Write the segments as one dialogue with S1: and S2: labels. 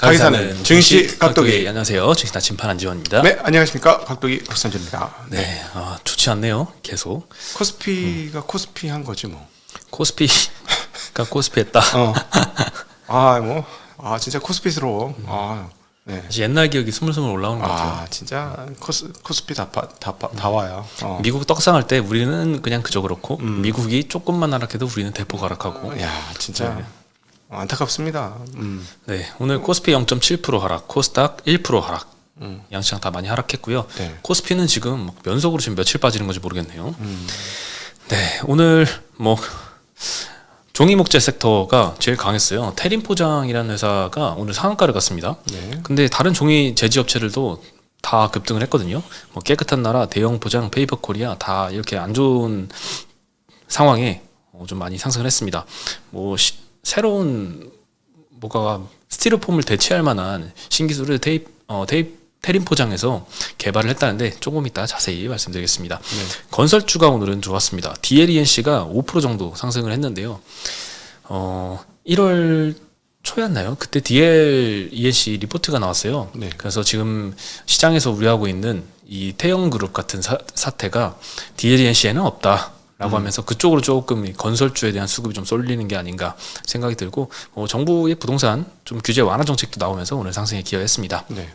S1: 가게 사는 증시 각도기.
S2: 안녕하세요. 증시 나침판 안지원입니다.
S1: 네, 안녕하십니까. 각도기 박선주입니다.
S2: 네, 좋지 않네요. 계속
S1: 코스피가 코스피 한 거지 뭐.
S2: 코스피가 코스피했다.
S1: 진짜 코스피스러워. 네.
S2: 다시 옛날 기억이 스물스물 올라오는 것 같아요.
S1: 진짜 코스피 다 와요.
S2: 미국 떡상할 때 우리는 그냥 그저 그렇고 미국이 조금만 하락해도 우리는 대폭 하락하고.
S1: 야, 진짜. 네. 안타깝습니다.
S2: 네, 오늘 코스피 0.7% 하락, 코스닥 1% 하락. 양시장 다 많이 하락했고요.
S1: 네.
S2: 코스피는 지금 연속으로 지금 며칠 빠지는 건지 모르겠네요. 네, 오늘 종이목재 섹터가 제일 강했어요. 태림포장이라는 회사가 오늘 상한가를 갔습니다.
S1: 네.
S2: 근데 다른 종이 제지업체들도 다 급등을 했거든요. 깨끗한 나라, 대형 포장, 페이퍼코리아 다 이렇게 안 좋은 상황에 좀 많이 상승을 했습니다. 새로운 스티로폼을 대체할 만한 신기술을 태림 포장에서 개발을 했다는데 조금 이따 자세히 말씀드리겠습니다.
S1: 네.
S2: 건설주가 오늘은 좋았습니다. DLENC가 5% 정도 상승을 했는데요. 1월 초였나요? 그때 DLENC 리포트가 나왔어요.
S1: 네.
S2: 그래서 지금 시장에서 우려하고 있는 이 태영그룹 같은 사태가 DLENC에는 없다. 라고 하면서 그쪽으로 조금 건설주에 대한 수급이 좀 쏠리는 게 아닌가 생각이 들고 정부의 부동산 좀 규제 완화 정책도 나오면서 오늘 상승에 기여했습니다.
S1: 네.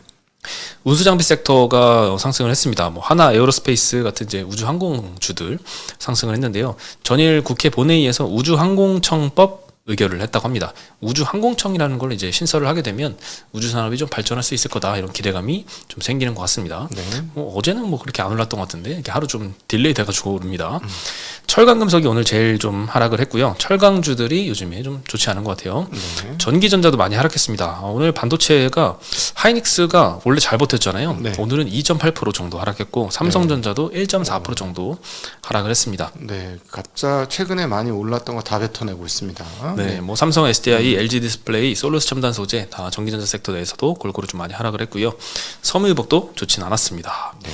S2: 운수장비 섹터가 상승을 했습니다. 하나 에어로스페이스 같은 이제 우주항공주들 상승을 했는데요. 전일 국회 본회의에서 우주항공청법 의결을 했다고 합니다. 우주항공청이라는 걸 이제 신설을 하게 되면 우주산업이 좀 발전할 수 있을 거다 이런 기대감이 좀 생기는 것 같습니다.
S1: 네.
S2: 어제는 그렇게 안 올랐던 것 같은데 이렇게 하루 좀 딜레이 돼가지고 오릅니다. 철강금속이 오늘 제일 좀 하락을 했고요. 철강주들이 요즘에 좀 좋지 않은 것 같아요.
S1: 네.
S2: 전기전자도 많이 하락했습니다. 오늘 반도체가 하이닉스가 원래 잘 버텼잖아요.
S1: 네.
S2: 오늘은 2.8% 정도 하락했고 삼성전자도 1.4% 정도 하락을 했습니다.
S1: 네, 각자 최근에 많이 올랐던 거 다 뱉어내고 있습니다.
S2: 네, 삼성, SDI, LG 디스플레이, 솔루스 첨단 소재 다 전기전자 섹터 내에서도 골고루 좀 많이 하락을 했고요. 섬유유복도 좋진 않았습니다.
S1: 네.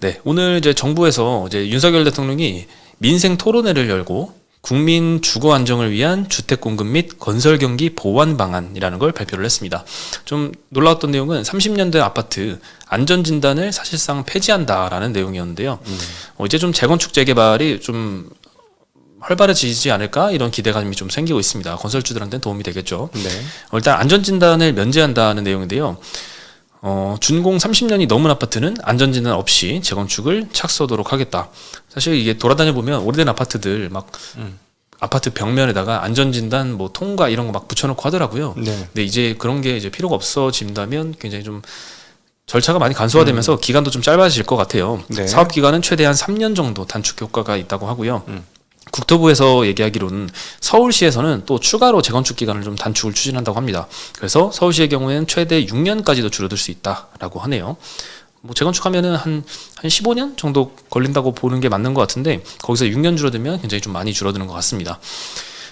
S2: 네, 오늘 이제 정부에서 이제 윤석열 대통령이 민생 토론회를 열고 국민 주거 안정을 위한 주택 공급 및 건설 경기 보완 방안이라는 걸 발표를 했습니다. 좀 놀라웠던 내용은 30년대 아파트 안전 진단을 사실상 폐지한다라는 내용이었는데요. 이제 좀 재건축 재개발이 좀 활발해지지 않을까 이런 기대감이 좀 생기고 있습니다. 건설주들한테는 도움이 되겠죠.
S1: 네.
S2: 일단 안전진단을 면제한다는 내용인데요. 준공 30년이 넘은 아파트는 안전진단 없이 재건축을 착수하도록 하겠다. 사실 이게 돌아다녀 보면 오래된 아파트들 아파트 벽면에다가 안전진단 통과 이런 거 막 붙여놓고 하더라고요.
S1: 네.
S2: 근데 이제 그런 게 이제 필요가 없어진다면 굉장히 좀 절차가 많이 간소화되면서 기간도 좀 짧아질 것 같아요.
S1: 네.
S2: 사업 기간은 최대한 3년 정도 단축 효과가 있다고 하고요. 국토부에서 얘기하기로는 서울시에서는 또 추가로 재건축 기간을 좀 단축을 추진한다고 합니다. 그래서 서울시의 경우에는 최대 6년까지도 줄어들 수 있다라고 하네요. 재건축하면은 한 15년 정도 걸린다고 보는 게 맞는 것 같은데 거기서 6년 줄어들면 굉장히 좀 많이 줄어드는 것 같습니다.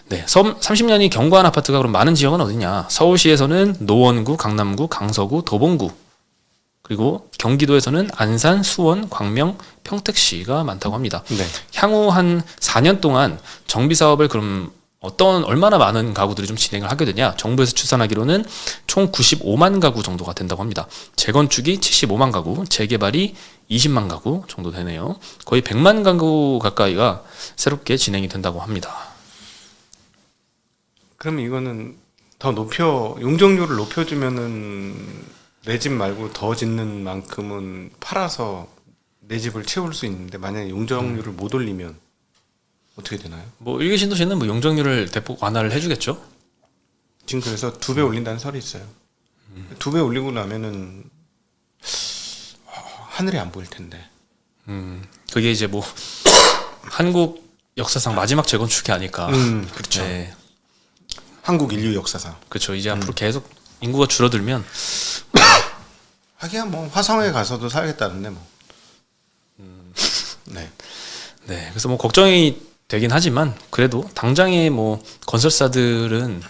S2: 네, 30년이 경과한 아파트가 그럼 많은 지역은 어디냐? 서울시에서는 노원구, 강남구, 강서구, 도봉구 그리고 경기도에서는 안산, 수원, 광명, 평택시가 많다고 합니다.
S1: 네.
S2: 향후 한 4년 동안 정비 사업을 그럼 얼마나 많은 가구들이 좀 진행을 하게 되냐? 정부에서 추산하기로는 총 95만 가구 정도가 된다고 합니다. 재건축이 75만 가구, 재개발이 20만 가구 정도 되네요. 거의 100만 가구 가까이가 새롭게 진행이 된다고 합니다.
S1: 그럼 이거는 용적률을 높여주면은 내 집 말고 더 짓는 만큼은 팔아서 내 집을 채울 수 있는데 만약에 용적률을 못 올리면 어떻게 되나요?
S2: 일개 신도시는 용적률을 대폭 완화를 해주겠죠.
S1: 지금 그래서 2배 올린다는 설이 있어요. 2배 올리고 나면은 하늘이 안 보일 텐데.
S2: 그게 이제 한국 역사상 마지막 재건축이 아닐까.
S1: 그렇죠.
S2: 네.
S1: 한국 인류 역사상.
S2: 그렇죠. 이제 앞으로 계속 인구가 줄어들면
S1: 하기야 화성에 가서도 살겠다는데 네.
S2: 네. 그래서 걱정이 되긴 하지만 그래도 당장의 건설사들은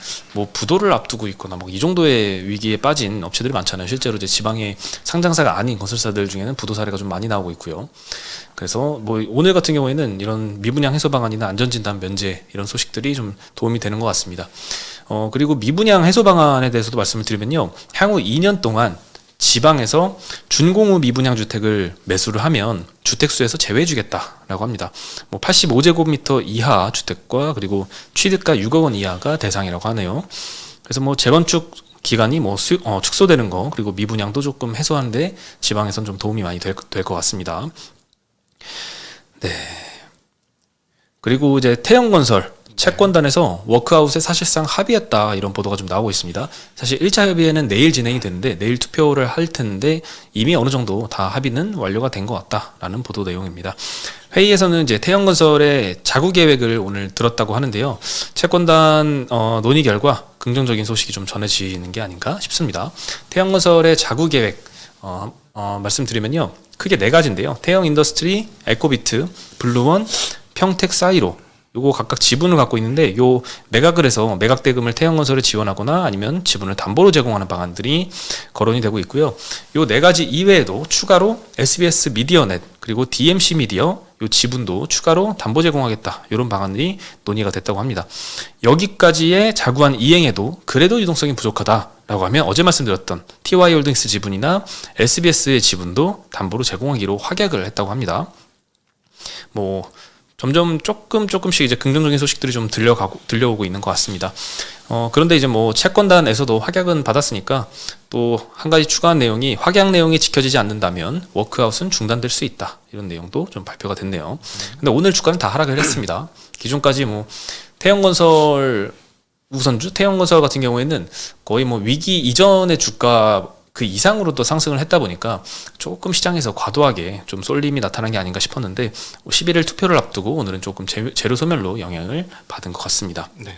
S2: 부도를 앞두고 있거나 이 정도의 위기에 빠진 업체들이 많잖아요. 실제로 이제 지방의 상장사가 아닌 건설사들 중에는 부도 사례가 좀 많이 나오고 있고요. 그래서 오늘 같은 경우에는 이런 미분양 해소 방안이나 안전진단 면제 이런 소식들이 좀 도움이 되는 것 같습니다. 그리고 미분양 해소 방안에 대해서도 말씀을 드리면요. 향후 2년 동안 지방에서 준공후 미분양 주택을 매수를 하면 주택수에서 제외해주겠다라고 합니다. 뭐 85제곱미터 이하 주택과 그리고 취득가 6억 원 이하가 대상이라고 하네요. 그래서 뭐 재건축 기간이 뭐 축소되는 거 그리고 미분양도 조금 해소하는데 지방에선 좀 도움이 많이 될 것 같습니다. 네. 그리고 이제 태영건설 채권단에서 워크아웃에 사실상 합의했다 이런 보도가 좀 나오고 있습니다. 사실 1차 협의회는 내일 진행이 되는데 내일 투표를 할 텐데 이미 어느 정도 다 합의는 완료가 된 것 같다라는 보도 내용입니다. 회의에서는 이제 태영건설의 자구 계획을 오늘 들었다고 하는데요. 채권단 논의 결과 긍정적인 소식이 좀 전해지는 게 아닌가 싶습니다. 태영건설의 자구 계획 말씀드리면요. 크게 4가지인데요. 태영인더스트리, 에코비트, 블루원, 평택사이로 요거 각각 지분을 갖고 있는데 요 매각을 해서 매각 대금을 태영건설에 지원하거나 아니면 지분을 담보로 제공하는 방안들이 거론이 되고 있고요. 요 4가지 이외에도 추가로 SBS 미디어넷 그리고 DMC 미디어 요 지분도 추가로 담보 제공하겠다 이런 방안이 논의가 됐다고 합니다. 여기까지의 자구안 이행에도 그래도 유동성이 부족하다라고 하면 어제 말씀드렸던 TY홀딩스 지분이나 SBS의 지분도 담보로 제공하기로 확약을 했다고 합니다. 뭐 점점 조금씩 이제 긍정적인 소식들이 좀 들려오고 있는 것 같습니다. 그런데 이제 뭐 채권단에서도 확약은 받았으니까 또 한 가지 추가한 내용이 확약 내용이 지켜지지 않는다면 워크아웃은 중단될 수 있다. 이런 내용도 좀 발표가 됐네요. 근데 오늘 주가는 다 하락을 했습니다. 기존까지 뭐 태영건설 우선주 태영건설 같은 경우에는 거의 뭐 위기 이전의 주가 그 이상으로 또 상승을 했다 보니까 조금 시장에서 과도하게 좀 쏠림이 나타난 게 아닌가 싶었는데 11일 투표를 앞두고 오늘은 조금 재료 소멸로 영향을 받은 것 같습니다.
S1: 네.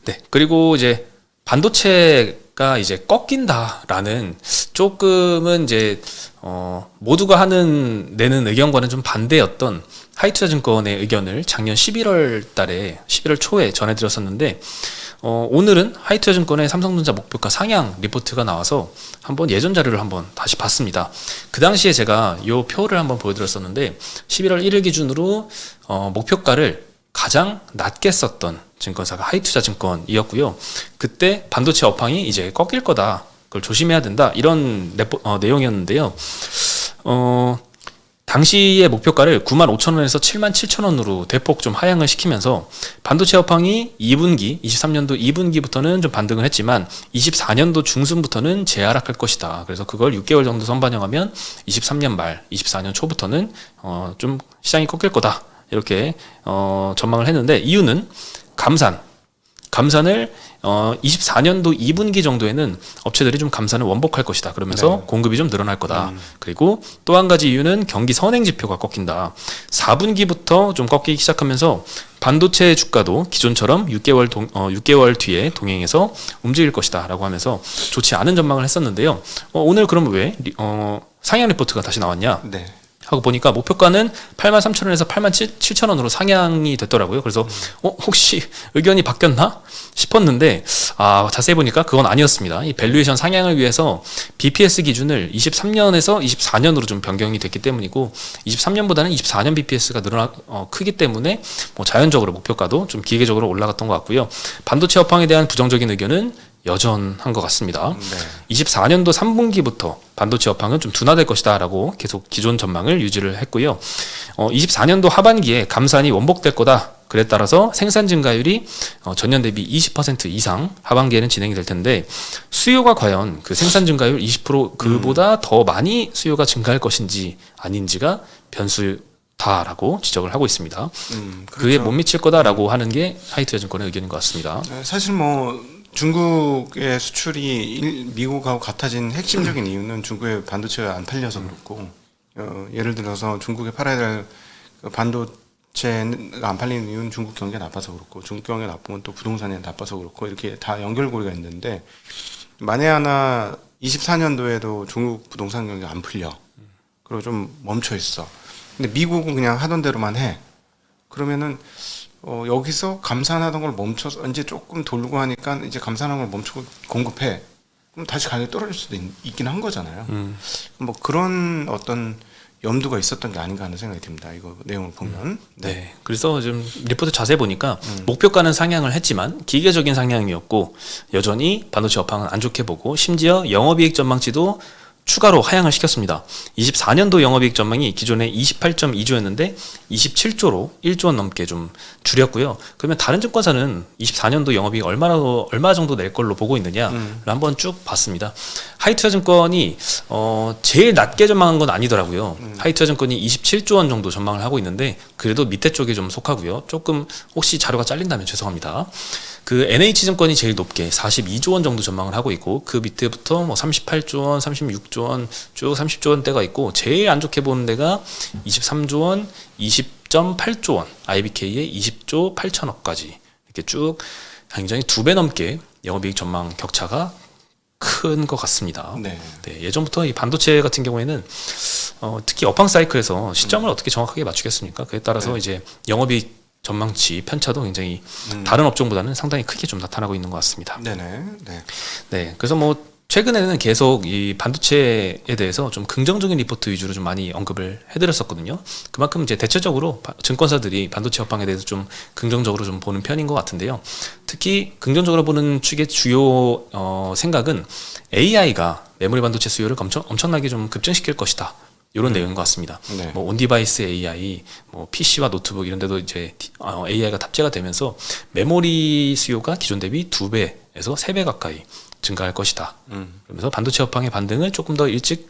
S2: 네. 그리고 이제 반도체가 이제 꺾인다라는 조금은 이제 모두가 내는 의견과는 좀 반대였던 하이투자증권의 의견을 작년 11월 초에 전해드렸었는데 오늘은 하이투자증권의 삼성전자 목표가 상향 리포트가 나와서 한번 예전 자료를 한번 다시 봤습니다. 그 당시에 제가 이 표를 한번 보여드렸었는데 11월 1일 기준으로 목표가를 가장 낮게 썼던 증권사가 하이투자증권이었고요. 그때 반도체 업황이 이제 꺾일 거다. 그걸 조심해야 된다. 이런 내용이었는데요. 당시의 목표가를 95,000원에서 77,000원으로 대폭 좀 하향을 시키면서 반도체 업황이 23년도 2분기부터는 좀 반등을 했지만 24년도 중순부터는 재하락할 것이다. 그래서 그걸 6개월 정도 선반영하면 23년 말, 24년 초부터는 좀 시장이 꺾일 거다. 이렇게 전망을 했는데 이유는 감산을 24년도 2분기 정도에는 업체들이 좀 감산을 원복할 것이다. 그러면서
S1: 네.
S2: 공급이 좀 늘어날 거다. 그리고 또 한 가지 이유는 경기 선행 지표가 꺾인다. 4분기부터 좀 꺾이기 시작하면서 반도체 주가도 기존처럼 6개월 뒤에 동행해서 움직일 것이다. 라고 하면서 좋지 않은 전망을 했었는데요. 오늘 그럼 왜 상향 리포트가 다시 나왔냐?
S1: 네.
S2: 하고 보니까 목표가는 83,000원에서 87,000원으로 상향이 됐더라고요. 그래서 혹시 의견이 바뀌었나 싶었는데 자세히 보니까 그건 아니었습니다. 이 밸류에이션 상향을 위해서 BPS 기준을 23년에서 24년으로 좀 변경이 됐기 때문이고 23년보다는 24년 BPS가 크기 때문에 뭐 자연적으로 목표가도 좀 기계적으로 올라갔던 것 같고요. 반도체 업황에 대한 부정적인 의견은 여전한 것 같습니다.
S1: 네.
S2: 24년도 3분기부터 반도체 업황은 좀 둔화될 것이다 라고 계속 기존 전망을 유지를 했고요. 24년도 하반기에 감산이 원복될 거다. 그에 따라서 생산 증가율이 전년 대비 20% 이상 하반기에는 진행이 될 텐데 수요가 과연 그 생산 증가율 20% 그보다 더 많이 수요가 증가할 것인지 아닌지가 변수다라고 지적을 하고 있습니다.
S1: 그렇죠.
S2: 그에 못 미칠 거다라고 하는 게 하이투자증권의 의견인 것 같습니다.
S1: 사실 뭐 중국의 수출이 미국하고 같아진 핵심적인 이유는 중국의 반도체가 안 팔려서 그렇고 예를 들어서 중국에 팔아야 될 반도체가 안 팔리는 이유는 중국 경기가 나빠서 그렇고 중국 경기가 나쁘면 또 부동산이 나빠서 그렇고 이렇게 다 연결고리가 있는데 만에 하나 24년도에도 중국 부동산 경기가 안 풀려 그리고 좀 멈춰 있어. 근데 미국은 그냥 하던 대로만 해. 그러면은 여기서 감산하던 걸 멈춰서 이제 조금 돌고 하니까 이제 감산한 걸 멈추고 공급해. 그럼 다시 가격이 떨어질 수도 있긴 한 거잖아요. 뭐 그런 어떤 염두가 있었던 게 아닌가 하는 생각이 듭니다. 이거 내용을 보면.
S2: 네. 그래서 좀 리포트 자세히 보니까 목표가는 상향을 했지만 기계적인 상향이었고 여전히 반도체 업황은 안 좋게 보고 심지어 영업이익 전망치도 추가로 하향을 시켰습니다. 24년도 영업이익 전망이 기존에 28.2조였는데 27조로 1조 원 넘게 좀 줄였고요. 그러면 다른 증권사는 24년도 영업이익 얼마 정도 낼 걸로 보고 있느냐를 한번 쭉 봤습니다. 하이투자증권이 제일 낮게 전망한 건 아니더라고요. 하이투자증권이 27조 원 정도 전망을 하고 있는데 그래도 밑에 쪽에 좀 속하고요. 조금 혹시 자료가 잘린다면 죄송합니다. 그 NH증권이 제일 높게 42조 원 정도 전망을 하고 있고 그 밑에부터 뭐 38조 원, 36조 원, 쭉 30조 원대가 있고 제일 안 좋게 보는 데가 23조 원, 20.8조 원, IBK의 20조 8천억까지 이렇게 쭉 굉장히 2배 넘게 영업이익 전망 격차가 큰 것 같습니다.
S1: 네.
S2: 네, 예전부터 이 반도체 같은 경우에는 특히 업황 사이클에서 시점을 어떻게 정확하게 맞추겠습니까? 그에 따라서 이제 영업이익 전망치 편차도 굉장히 다른 업종보다는 상당히 크게 좀 나타나고 있는 것 같습니다.
S1: 네네. 네.
S2: 네, 그래서 뭐 최근에는 계속 이 반도체에 대해서 좀 긍정적인 리포트 위주로 좀 많이 언급을 해드렸었거든요. 그만큼 이제 대체적으로 증권사들이 반도체 업황에 대해서 좀 긍정적으로 좀 보는 편인 것 같은데요. 특히 긍정적으로 보는 측의 주요 생각은 AI가 메모리 반도체 수요를 엄청나게 좀 급증시킬 것이다. 이런 내용인 것 같습니다.
S1: 네.
S2: 뭐 온디바이스 AI, 뭐 PC와 노트북 이런 데도 이제 AI가 탑재가 되면서 메모리 수요가 기존 대비 2배에서 3배 가까이 증가할 것이다. 그러면서 반도체 업황의 반등을 조금 더 일찍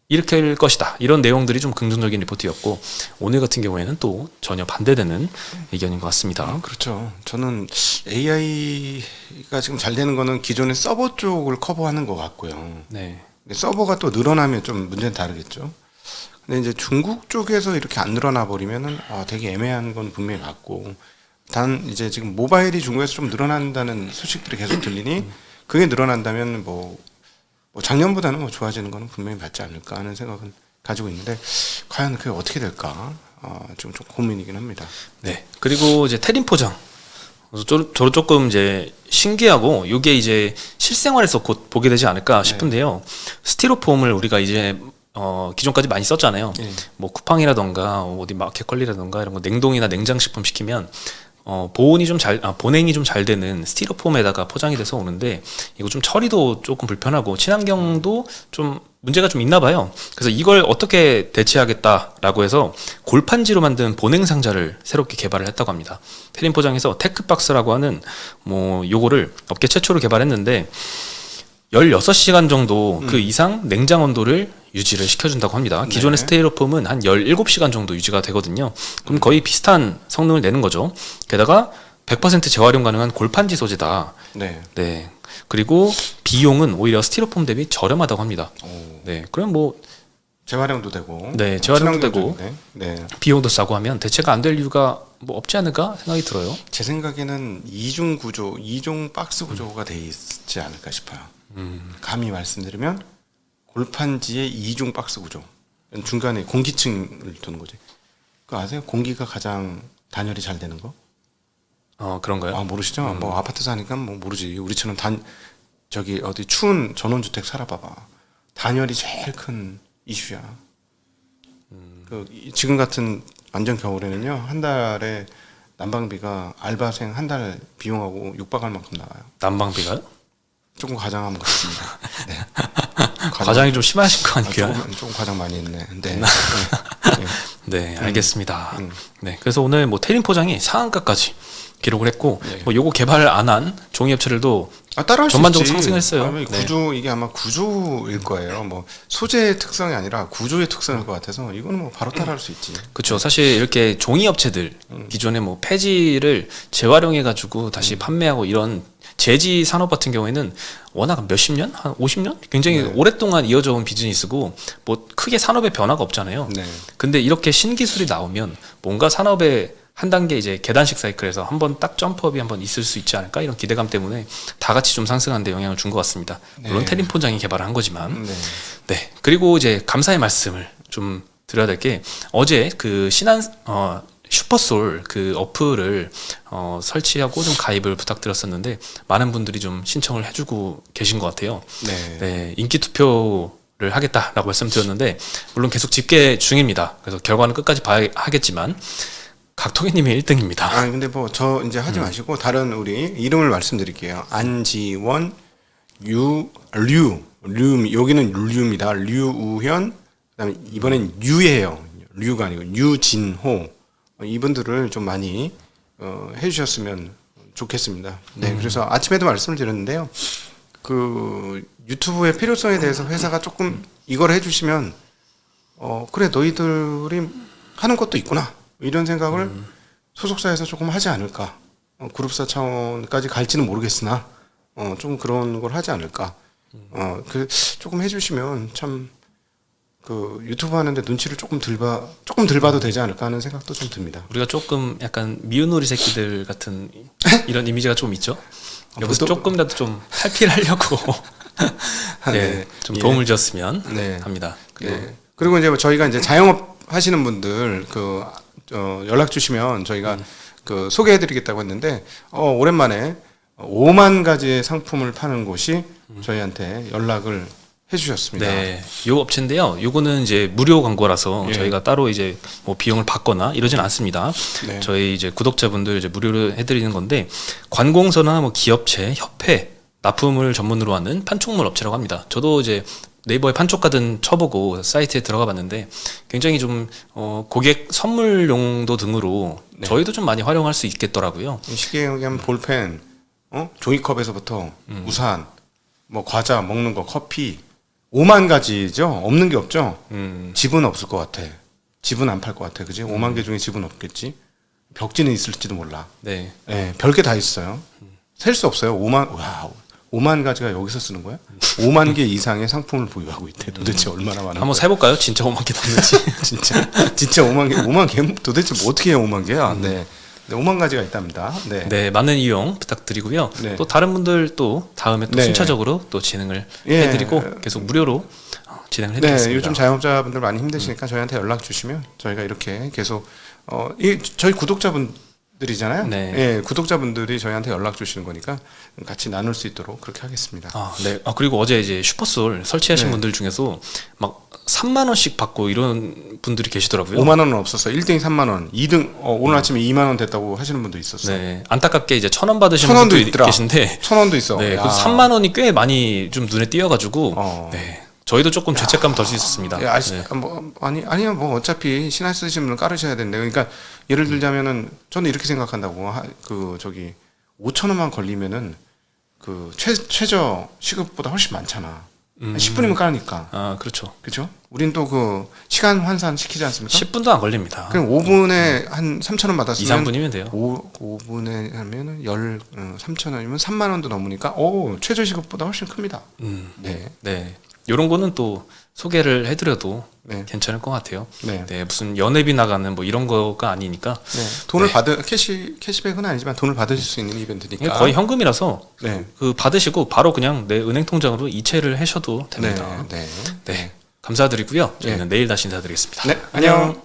S2: 일으킬 것이다. 이런 내용들이 좀 긍정적인 리포트였고 오늘 같은 경우에는 또 전혀 반대되는 의견인 것 같습니다.
S1: 그렇죠. 저는 AI가 지금 잘 되는 거는 기존의 서버 쪽을 커버하는 것 같고요.
S2: 네.
S1: 서버가 또 늘어나면 좀 문제는 다르겠죠. 근데 이제 중국 쪽에서 이렇게 안 늘어나 버리면은 되게 애매한 건 분명히 맞고, 단 이제 지금 모바일이 중국에서 좀 늘어난다는 소식들이 계속 들리니 그게 늘어난다면 뭐 작년보다는 뭐 좋아지는 거는 분명히 맞지 않을까 하는 생각은 가지고 있는데 과연 그게 어떻게 될까 지금 좀 고민이긴 합니다.
S2: 네. 그리고 이제 테린 포장. 그래서 저도 조금 이제 신기하고 이게 이제 실생활에서 곧 보게 되지 않을까 싶은데요. 스티로폼을 우리가 이제 기존까지 많이 썼잖아요. 뭐 쿠팡이라던가 어디 마켓컬리라던가 이런 거 냉동이나 냉장식품 시키면 보온이 좀 보냉이 좀 잘 되는 스티로폼에다가 포장이 돼서 오는데 이거 좀 처리도 조금 불편하고 친환경도 좀 문제가 좀 있나 봐요. 그래서 이걸 어떻게 대체하겠다라고 해서 골판지로 만든 보냉 상자를 새롭게 개발을 했다고 합니다. 테린 포장에서 테크박스라고 하는 뭐 요거를 업계 최초로 개발했는데 16시간 정도 그 이상 냉장 온도를 유지를 시켜준다고 합니다. 기존의 스테이로폼은 한 17시간 정도 유지가 되거든요. 그럼 거의 비슷한 성능을 내는 거죠. 게다가 100% 재활용 가능한 골판지 소재다.
S1: 네.
S2: 네. 그리고 비용은 오히려 스티로폼 대비 저렴하다고 합니다. 네. 그럼 뭐
S1: 재활용도 되고,
S2: 네, 재활용도 되고,
S1: 네.
S2: 비용도 싸고 하면 대체가 안 될 이유가 뭐 없지 않을까 생각이 들어요.
S1: 제 생각에는 이중 박스 구조가 돼 있지 않을까 싶어요. 감히 말씀드리면 골판지의 이중 박스 구조. 중간에 공기층을 두는 거지. 그거 아세요? 공기가 가장 단열이 잘 되는 거?
S2: 그런가요?
S1: 모르시죠? 뭐 아파트 사니까 뭐 모르지. 우리처럼 저기 어디 추운 전원주택 살아봐봐. 단열이 제일 큰 이슈야. 지금 같은 완전 겨울에는요, 한 달에 난방비가 알바생 한 달 비용하고 육박할 만큼 나와요.
S2: 난방비가요?
S1: 조금 과장한 것 같습니다. 네.
S2: 과장이 좀 심하신 거 아닐까요?
S1: 조금 과장 많이 했네. 네.
S2: 네, 알겠습니다. 네, 그래서 오늘 뭐 테린 포장이 상한가까지 기록을 했고, 뭐 요거 개발 안 한 종이업체들도
S1: 따라할
S2: 전반적으로
S1: 수 있지.
S2: 상승했어요.
S1: 이게 아마 구조일 거예요. 뭐 소재의 특성이 아니라 구조의 특성일 것 같아서 이거는 뭐 바로 따라할 수 있지.
S2: 그렇죠. 사실 이렇게 종이업체들 기존에 뭐 폐지를 재활용해가지고 다시 판매하고 이런 제지 산업 같은 경우에는 워낙 몇십 년? 한 50년? 굉장히 오랫동안 이어져 온 비즈니스고 뭐 크게 산업의 변화가 없잖아요.
S1: 네.
S2: 근데 이렇게 신기술이 나오면 뭔가 산업의 한 단계 이제 계단식 사이클에서 한번 딱 점프업이 한번 있을 수 있지 않을까 이런 기대감 때문에 다 같이 좀 상승하는 데 영향을 준 것 같습니다. 물론 테린 포장이 개발을 한 거지만. 네. 그리고 이제 감사의 말씀을 좀 드려야 될 게 어제 그 슈퍼솔 그 어플을 설치하고 좀 가입을 부탁드렸었는데 많은 분들이 좀 신청을 해주고 계신 것 같아요. 네, 인기 투표 하겠다라고 말씀드렸는데 물론 계속 집계 중입니다. 그래서 결과는 끝까지 봐야 하겠지만 각통이님이 1등입니다.
S1: 아 근데 뭐 저 이제 하지 마시고 다른 우리 이름을 말씀드릴게요. 안지원, 류 여기는 류입니다. 류우현, 그다음에 이번엔 유예요. 류가 아니고 유진호 이분들을 좀 많이 해주셨으면 좋겠습니다. 네, 그래서 아침에도 말씀을 드렸는데요. 그 유튜브의 필요성에 대해서 회사가 조금 이걸 해주시면 그래 너희들이 하는 것도 있구나 이런 생각을 소속사에서 조금 하지 않을까. 그룹사 차원까지 갈지는 모르겠으나 좀 그런 걸 하지 않을까. 그 조금 해주시면 참 그 유튜브 하는데 눈치를 조금 덜 봐도 되지 않을까 하는 생각도 좀 듭니다.
S2: 우리가 조금 약간 미운 오리 새끼들 같은 이런 이미지가 좀 있죠. 여기서 조금이라도 좀 탈피하려고 네, 좀 도움을 주었으면 합니다.
S1: 그리고 이제 저희가 이제 자영업 하시는 분들 그 연락 주시면 저희가 그 소개해드리겠다고 했는데 오랜만에 5만 가지의 상품을 파는 곳이 저희한테 연락을 해주셨습니다.
S2: 네, 요 업체인데요. 요거는 이제 무료 광고라서
S1: 예.
S2: 저희가 따로 이제 뭐 비용을 받거나 이러진 않습니다.
S1: 네.
S2: 저희 이제 구독자분들 이제 무료로 해드리는 건데 관공서나 뭐 기업체, 협회, 납품을 전문으로 하는 판촉물 업체라고 합니다. 저도 이제 네이버에 판촉가든 쳐보고 사이트에 들어가 봤는데 굉장히 좀 고객 선물 용도 등으로 저희도 좀 많이 활용할 수 있겠더라고요.
S1: 쉽게 얘기하면 볼펜, 종이컵에서부터 우산, 뭐 과자 먹는 거, 커피 5만 가지죠. 없는 게 없죠. 집은 없을 것 같아. 집은 안 팔 것 같아. 그지? 5만 개 중에 집은 없겠지. 벽지는 있을지도 몰라.
S2: 네.
S1: 네, 별게 다 있어요. 셀 수 없어요. 5만 가지가 여기서 쓰는 거야? 5만 개 이상의 상품을 보유하고 있대. 도대체 얼마나 많은
S2: 한번 세볼까요? 진짜 5만 개 넘는지.
S1: 진짜 5만 개 도대체 뭐 어떻게 해요? 5만 개야? 네. 5만 가지가 있답니다. 네.
S2: 네, 많은 이용 부탁드리고요.
S1: 네.
S2: 또 다른 분들 또 다음에 또
S1: 네.
S2: 순차적으로 또 진행을
S1: 예.
S2: 해드리고 계속 무료로 진행을
S1: 네,
S2: 해드리겠습니다.
S1: 요즘 자영업자분들 많이 힘드시니까 저희한테 연락 주시면 저희가 이렇게 계속 저희 구독자분들이잖아요.
S2: 네.
S1: 예, 구독자분들이 저희한테 연락 주시는 거니까 같이 나눌 수 있도록 그렇게 하겠습니다.
S2: 네. 그리고 어제 이제 슈퍼솔 설치하신
S1: 네.
S2: 분들 중에서 막 3만 원씩 받고 이런 분들이 계시더라고요.
S1: 5만 원은 없었어. 1등이 3만 원, 2등 오늘 아침에 2만 원 됐다고 하시는 분도 있었어.
S2: 네. 안타깝게 이제 1,000원 받으신
S1: 1,000원도
S2: 분도
S1: 있더라.
S2: 계신데
S1: 1,000원도 있어.
S2: 네.
S1: 야.
S2: 그 3만 원이 꽤 많이 좀 눈에 띄어가지고 네. 저희도 조금 죄책감 덜 수 있었습니다.
S1: 야,
S2: 네.
S1: 아니요, 뭐 어차피 신할 쓰시는 분은 깔으셔야 되는데, 그러니까 예를 들자면은 저는 이렇게 생각한다고 5천 원만 걸리면은 그 최저 시급보다 훨씬 많잖아. 한 10분이면 까니까.
S2: 그렇죠.
S1: 그렇죠? 우린 또 그 시간 환산 시키지 않습니까?
S2: 10분도 안 걸립니다.
S1: 그럼 5분에 한 3천 원 받았으면
S2: 2, 3분이면 돼요.
S1: 5분에 하면은 3천 원이면 3만 원도 넘으니까 최저 시급보다 훨씬 큽니다. 네.
S2: 네. 이런 거는 또 소개를 해드려도
S1: 네.
S2: 괜찮을 것 같아요.
S1: 네.
S2: 네, 무슨 연회비 나가는 뭐 이런 거가 아니니까
S1: 네. 돈을 캐시백은 아니지만 돈을 받으실 수 있는 이벤트니까.
S2: 거의 현금이라서
S1: 네.
S2: 그 받으시고 바로 그냥 내 은행 통장으로 이체를 하셔도 됩니다.
S1: 네.
S2: 네. 감사드리고요. 저희는 내일 다시 인사드리겠습니다.
S1: 네. 안녕.